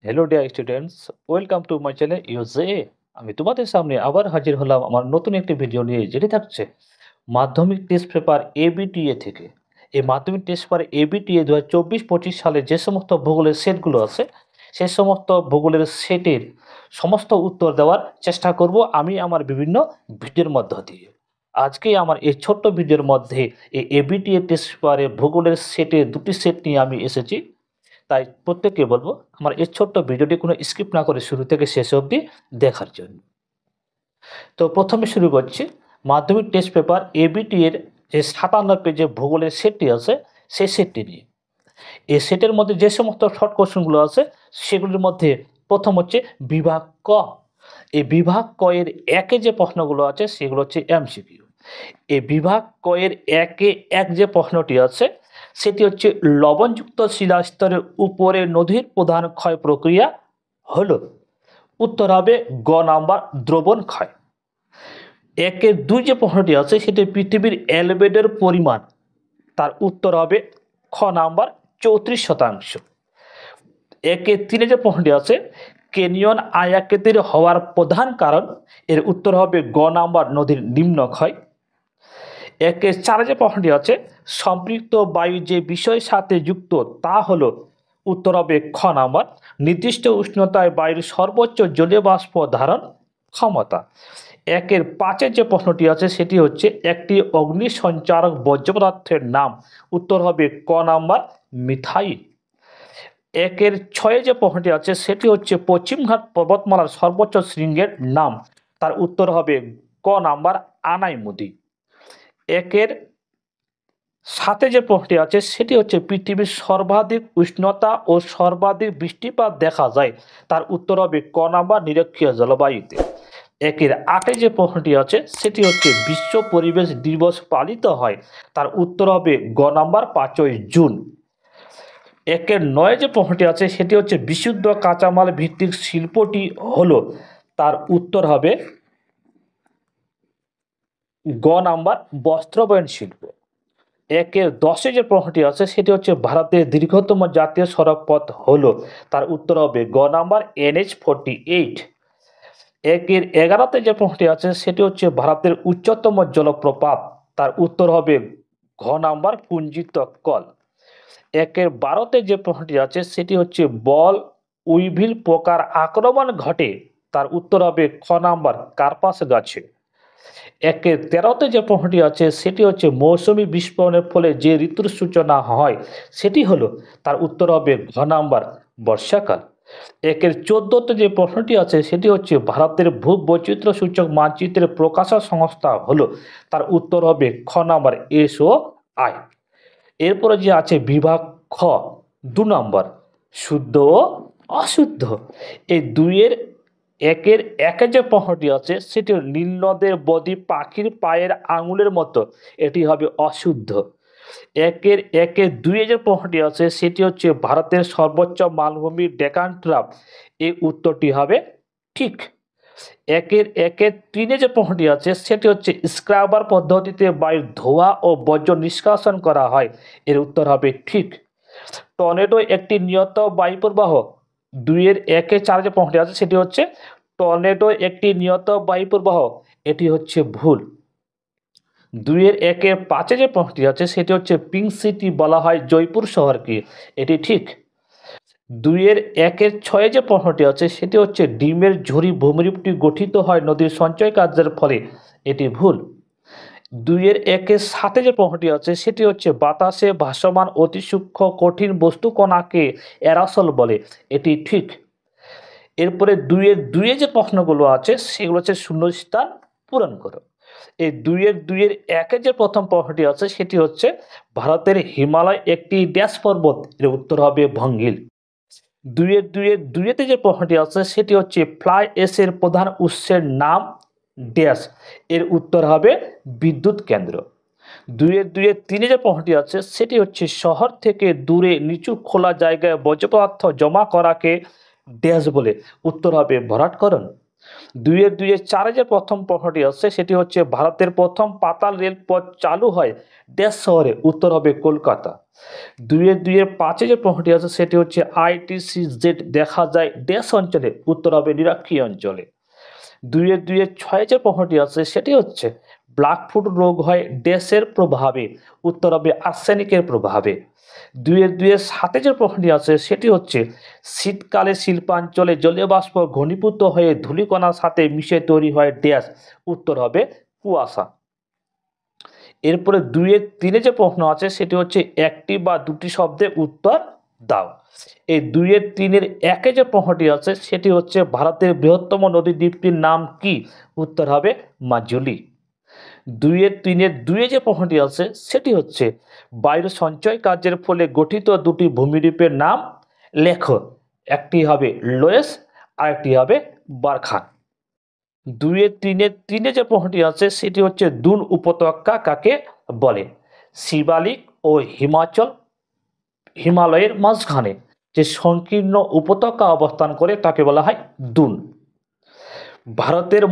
Hello dear students, welcome to my channel UJ. আমি তোমাদের সামনে আবার হাজির হলাম আমার নতুন একটি ভিডিও নিয়ে, যেটি থাকছে মাধ্যমিক টেস্ট পেপার এবিটিএ থেকে। এই মাধ্যমিক টেস্ট পেপার এবিটিএ 2024-25 সালে যে সমস্ত ভূগোলের সেটগুলো আছে, সেই সমস্ত ভূগোলের সেটের সমস্ত উত্তর দেওয়ার চেষ্টা করব আমি আমার বিভিন্ন ভিডিওর মধ্য দিয়ে। আজকে আমার এই ছোট্ট ভিডিওর মধ্যে এই এবিটিএ টেস্ট পেপারে ভূগোলের সেটের দুটি সেট নিয়ে আমি এসেছি। তাই প্রত্যেককে বলবো আমার এই ছোট্ট ভিডিওটি কোনো স্কিপ না করে শুরু থেকে শেষ অবধি দেখার জন্য। তো প্রথমে শুরু করছি মাধ্যমিক টেস্ট পেপার এবিটি এর যে 57 পেজে ভূগোলের সেটটি আছে সেই সেটটি নিয়ে। এই সেটের মধ্যে যে সমস্ত শর্ট কোশ্চেনগুলো আছে সেগুলির মধ্যে প্রথম হচ্ছে বিভাগ ক। এই বিভাগ ক এর একে যে প্রশ্নগুলো আছে সেগুলো হচ্ছে এমসিকিউ। এই বিভাগ ক এর একে এক যে প্রশ্নটি আছে সেটি হচ্ছে লবণযুক্ত শিলাস্তরের উপরে নদীর প্রধান ক্ষয় প্রক্রিয়া হলো। উত্তর হবে গ নাম্বার দ্রবণ ক্ষয়। একের দুই যে প্রশ্নটি আছে সেটি পৃথিবীর অ্যালবেডোর পরিমাণ, তার উত্তর হবে খ নাম্বার 34%। একের তিনে যে প্রশ্নটি আছে কেনিয়ন আয়াকেতের হওয়ার প্রধান কারণ, এর উত্তর হবে গ নাম্বার নদীর নিম্নক্ষয়। একের চারে যে প্রশ্নটি আছে সম্পৃক্ত বায়ু যে বিষয়ের সাথে যুক্ত তা হলো, উত্তর হবে খ নাম্বার নির্দিষ্ট উষ্ণতায় বায়ুর সর্বোচ্চ জলীয় বাষ্প ধারণ ক্ষমতা। একের পাঁচের যে প্রশ্নটি আছে সেটি হচ্ছে একটি অগ্নি সঞ্চারক বর্জ্য পদার্থের নাম, উত্তর হবে ক নাম্বার মিথাইল। একের ছয়ে যে প্রশ্নটি আছে সেটি হচ্ছে পশ্চিমঘাট পর্বতমালার সর্বোচ্চ শৃঙ্গের নাম, তার উত্তর হবে ক নাম্বার আনাইমুদি। একের সাথে যে প্রশ্নটি আছে সেটি হচ্ছে পৃথিবীর সর্বাধিক উষ্ণতা ও সর্বাধিক বৃষ্টিপাত দেখা যায়, তার উত্তর হবে ক নাম্বার নিরক্ষীয় জলবায়ুতে। একের আটে যে প্রশ্নটি আছে সেটি হচ্ছে বিশ্ব পরিবেশ দিবস পালিত হয়, তার উত্তর হবে গ নাম্বার 5ই জুন। একের নয় যে প্রশ্নটি আছে সেটি হচ্ছে বিশুদ্ধ কাঁচামাল ভিত্তিক শিল্পটি হলো, তার উত্তর হবে গ নাম্বার বস্ত্রবয়ন শিল্প। একের দশে যে প্রশ্নটি আছে সেটি হচ্ছে ভারতের দীর্ঘতম জাতীয় সড়ক পথ হলো, তার উত্তর হবে গ নাম্বার NH-48। একের এগারোতে যে প্রশ্নটি আছে সেটি হচ্ছে ভারতের উচ্চতম জলপ্রপাত, তার উত্তর হবে ঘ নাম্বার পুঞ্জিত কল। একের বারোতে যে প্রশ্নটি আছে সেটি হচ্ছে বল উইভিল পোকার আক্রমণ ঘটে, তার উত্তর হবে খ নাম্বার কার্পাস গাছে। একের তেরোতে যে প্রশ্নটি আছে সেটি হচ্ছে মৌসুমী বিস্ফোরণের ফলে যে ঋতুর সূচনা হয় সেটি হলো, তার উত্তর হবে ঘ নাম্বার বর্ষাকাল। একের চোদ্দোতে যে প্রশ্নটি আছে সেটি হচ্ছে ভারতের ভূবৈচিত্র্য সূচক মানচিত্রের প্রকাশক সংস্থা হলো, তার উত্তর হবে খ নাম্বার SOI। এরপরে যে আছে বিভাগ খ 2 নম্বর শুদ্ধ ও অশুদ্ধ। এই দুইয়ের একের একে যে প্রশ্নটি আছে সেটি নীলনদের বদ্বীপ পাখির পায়ের আঙুলের মতো, এটি হবে অশুদ্ধ। একের একে দুইয়ে যে প্রশ্নটি আছে সেটি হচ্ছে ভারতের সর্বোচ্চ মালভূমি ডেকান ট্রাপ, এই উত্তরটি হবে ঠিক। একের একের তিনে যে প্রশ্নটি আছে সেটি হচ্ছে স্ক্রাবার পদ্ধতিতে বায়ুর ধোঁয়া ও বর্জ্য নিষ্কাশন করা হয়, এর উত্তর হবে ঠিক। টর্নেডো একটি নিয়ত বায়ুপ্রবাহ, দুইয়ের একে চার যে প্রশ্নটি আছে সেটি হচ্ছে টর্নেডো একটি নিয়ত বায়ুপ্রবাহ, এটি হচ্ছে ভুল। দুইয়ের একে পাঁচে যে প্রশ্নটি আছে সেটি হচ্ছে পিঙ্ক সিটি বলা হয় জয়পুর শহরকে, এটি ঠিক। দুইয়ের একের ছয়ে যে প্রশ্নটি আছে সেটি হচ্ছে ডিমের ঝুড়ি ভূমিরূপটি গঠিত হয় নদীর সঞ্চয় কার্যের ফলে, এটি ভুল। দুইয়ের একের সাথে যে প্রশ্নটি আছে সেটি হচ্ছে বাতাসে ভাসমান অতি সূক্ষ্ম কঠিন বস্তু কণাকে অ্যারাসল বলে, এটি ঠিক। এরপরে দুইয়ে যে প্রশ্নগুলো আছে সেগুলো হচ্ছে শূন্যস্থান পূরণ করো। এই দুইয়ের একে যে প্রথম প্রশ্নটি আছে সেটি হচ্ছে ভারতের হিমালয় একটি ড্যাশ পর্বত, এর উত্তর হবে ভঙ্গিল। দুইয়েতে যে প্রশ্নটি আছে সেটি হচ্ছে ফ্লাই এসের প্রধান উৎসের নাম ড্যাশ, এর উত্তর হবে বিদ্যুৎ কেন্দ্র। দুইয়ের তিনে যে প্রশ্নটি আছে সেটি হচ্ছে শহর থেকে দূরে নিচু খোলা জায়গায় বর্জ্য পদার্থ জমা করাকে ড্যাশ বলে, উত্তর হবে ভরাটকরণ। দুইয়ের চারে যে প্রথম প্রশ্নটি আছে সেটি হচ্ছে ভারতের প্রথম পাতাল রেলপথ চালু হয় ড্যাশ শহরে, উত্তর হবে কলকাতা। দুইয়ের পাঁচে যে প্রশ্নটি আছে সেটি হচ্ছে ITC-Z দেখা যায় ড্যাশ অঞ্চলে, উত্তর হবে নিরক্ষীয় অঞ্চলে। দুইয়ের ছয়ে যে প্রশ্নটি আছে সেটি হচ্ছে ব্ল্যাকফুট রোগ হয় ড্যাশের প্রভাবে, উত্তর হবে আর্সেনিকের প্রভাবে। দুইয়ের সাথে যে প্রশ্নটি আছে সেটি হচ্ছে শীতকালে শিল্পাঞ্চলে জলীয় বাষ্প ঘনীভূত হয়ে ধূলিকণার সাথে মিশে তৈরি হয় ড্যাশ, উত্তর হবে কুয়াশা। এরপরে দুইয়ের তিনে যে প্রশ্ন আছে সেটি হচ্ছে একটি বা দুটি শব্দে উত্তর দাও। এই দুইয়ের তিনের একে যে প্রশ্নটি আছে সেটি হচ্ছে ভারতের বৃহত্তম নদী দ্বীপটির নাম কি, উত্তর হবে মাজুলি। দুইয়ের দুইয়ে যে প্রশ্নটি আছে সেটি হচ্ছে বায়ু সঞ্চয় কার্যের ফলে গঠিত দুটি ভূমিরূপের নাম লেখো, একটি হবে লোয়েস আর একটি হবে বারখান। দুইয়ের তিনে যে প্রশ্নটি আছে সেটি হচ্ছে দুন উপত্যকা কাকে বলে, শিবালিক ও হিমালয়ের মাঝখানে যে সংকীর্ণ উপত্যকা অবস্থান করে তাকে বলা হয় দুন। ভারতের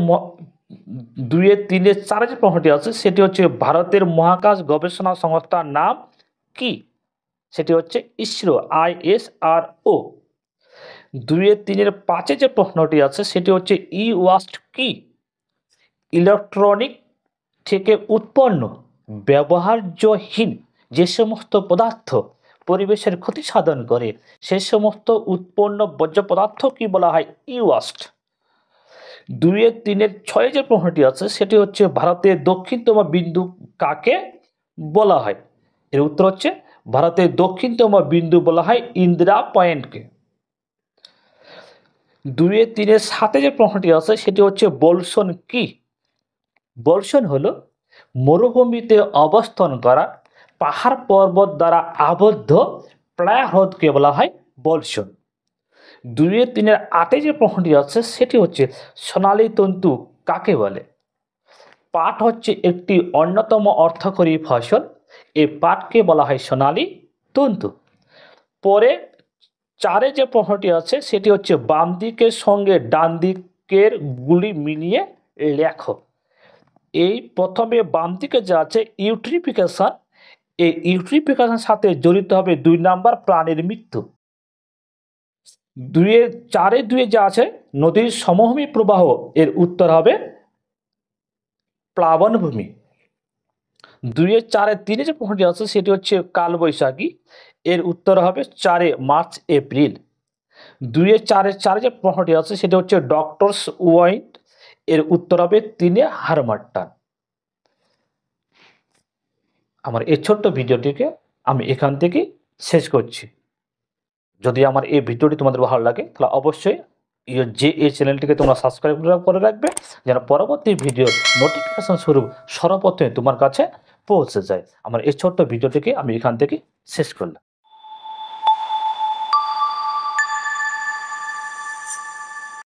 দুইয়ের চারে যে প্রশ্নটি আছে সেটি হচ্ছে ভারতের মহাকাশ গবেষণা সংস্থার নাম কি, সেটি হচ্ছে ইসরো, ISRO। দুইয়ের পাঁচে যে প্রশ্নটি আছে সেটি হচ্ছে ওয়াস্ট কি, ইলেকট্রনিক থেকে উৎপন্ন ব্যবহার্যহীন যে সমস্ত পদার্থ পরিবেশের ক্ষতি সাধন করে সে সমস্ত উৎপন্ন বর্জ্য পদার্থ কি বলা হয়, ওয়াস্ট। দুইয়ের ছয়ে যে প্রশ্নটি আছে সেটি হচ্ছে ভারতের দক্ষিণতম বিন্দু কাকে বলা হয়, এর উত্তর হচ্ছে ভারতের দক্ষিণতম বিন্দু বলা হয় ইন্দিরা পয়েন্টকে। দুইয়ের সাথে যে প্রশ্নটি আছে সেটি হচ্ছে বলসন কি, বলসন হলো মরুভূমিতে অবস্থান করা পাহাড় পর্বত দ্বারা আবদ্ধ প্রায় হ্রদকে বলা হয় বলসন। দুইয়ের আটে যে প্রশ্নটি আছে সেটি হচ্ছে সোনালী তন্তু কাকে বলে, পাট হচ্ছে একটি অন্যতম অর্থকরী ফসল, এই পাটকে বলা হয় সোনালী তন্তু। পরে চারে যে প্রশ্নটি আছে সেটি হচ্ছে বাম দিকের সঙ্গে ডান দিকের গুলি মিলিয়ে লেখো। এই প্রথমে বাম দিকে যা আছে ইউট্রিফিকেশন, এই ইউট্রিফিকেশনের সাথে জড়িত হবে 2 নাম্বার প্রাণীর মৃত্যু। চারে যা আছে নদীর সমভূমি প্রবাহ, এর উত্তর হবে প্লাবনভূমি। তিনে যে প্রশ্নটি আছে সেটি হচ্ছে কালবৈশাখী, এর উত্তর হবে 4 মার্চ এপ্রিল। চারে যে প্রশ্নটি আছে সেটি হচ্ছে ডক্টরস ওয়াইন, এর উত্তর হবে 3 হারমাট্টান। আমার এই ছোট্ট ভিডিওটিকে আমি এখান থেকে শেষ করছি। যদি আমার এই ভিডিওটি তোমাদের ভালো লাগে তাহলে অবশ্যই এই চ্যানেলটিকে তোমরা সাবস্ক্রাইব করে রাখবে যেন পরবর্তী ভিডিও নোটিফিকেশন স্বরূপ সর্বপ্রথমে তোমার কাছে পৌঁছে যায়। আমার এই ছোট্ট ভিডিওটিকে আমি এখান থেকে শেষ করলাম।